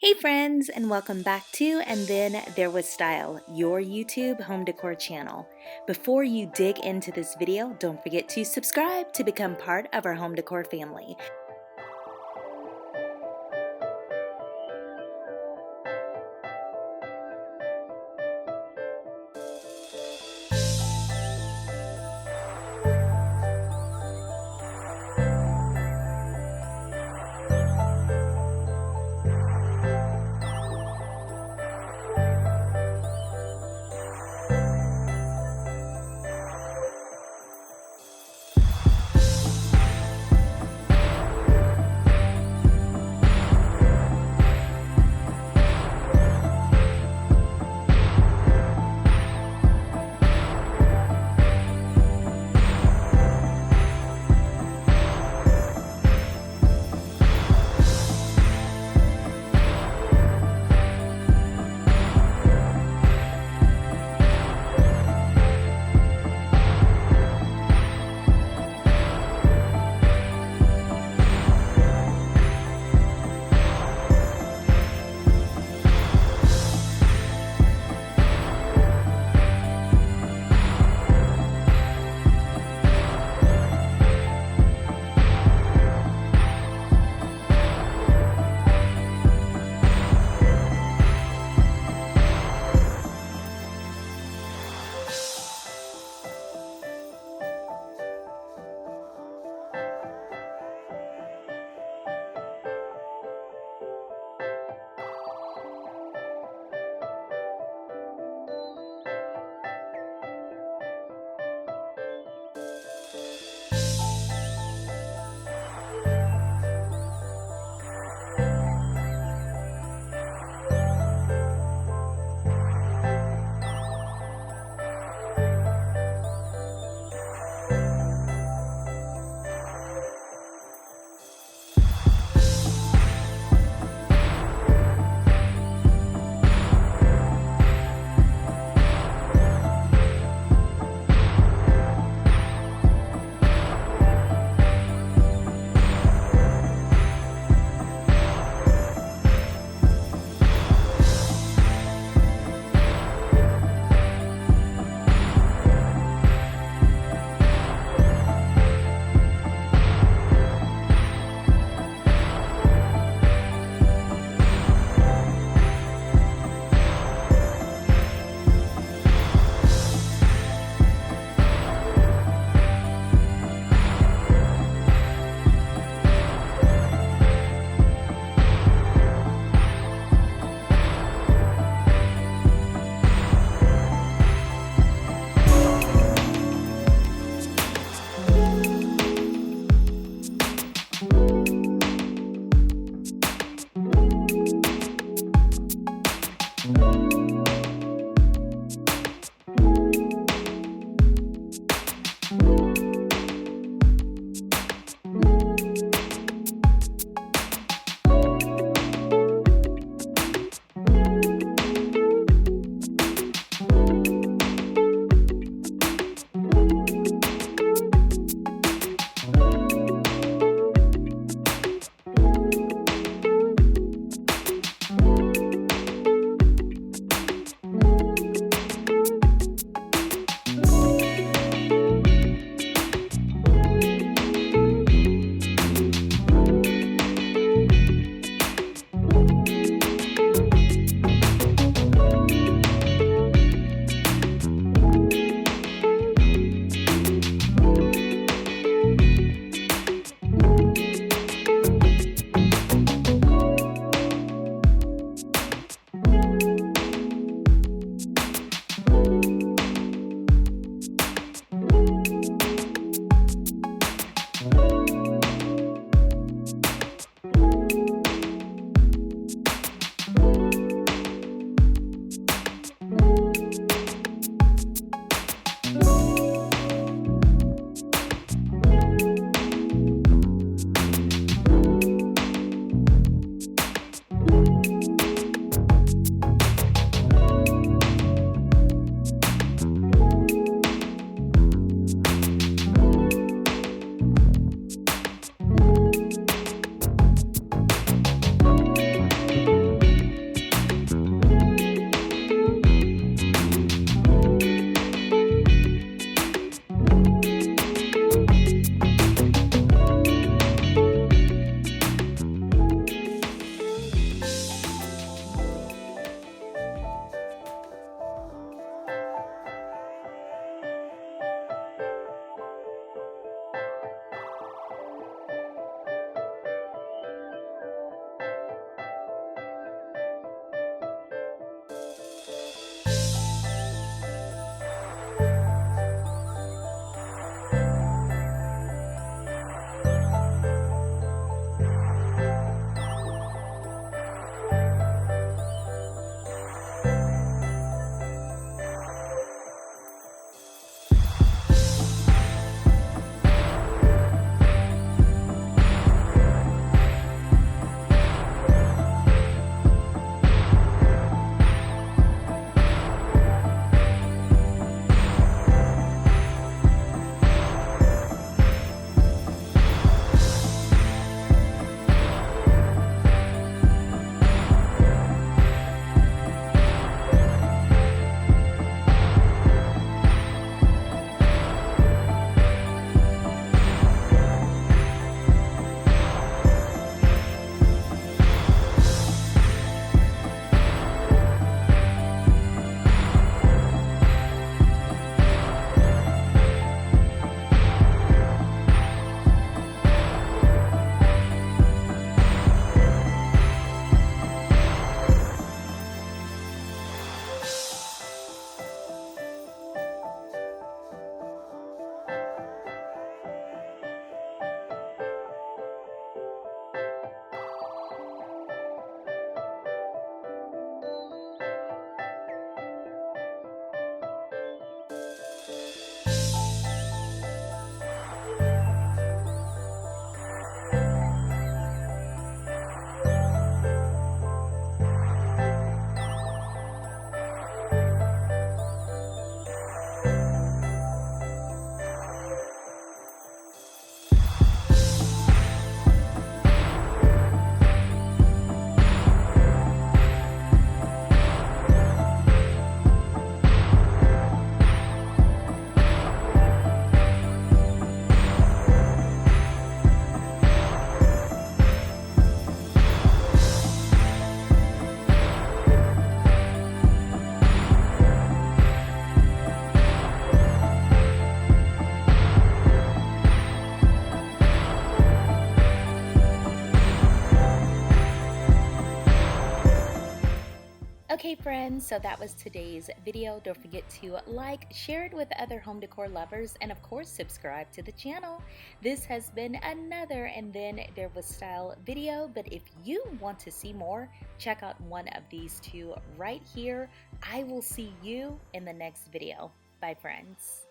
Hey friends, and welcome back to And Then There Was Style, your YouTube home decor channel. Before you dig into this video, don't forget to subscribe to become part of our home decor family. Okay friends, so that was today's video. Don't forget to like, share it with other home decor lovers, and of course subscribe to the channel. This has been another And Then There Was Style video, but if you want to see more, check out one of these two right here. I will see you in the next video. Bye friends.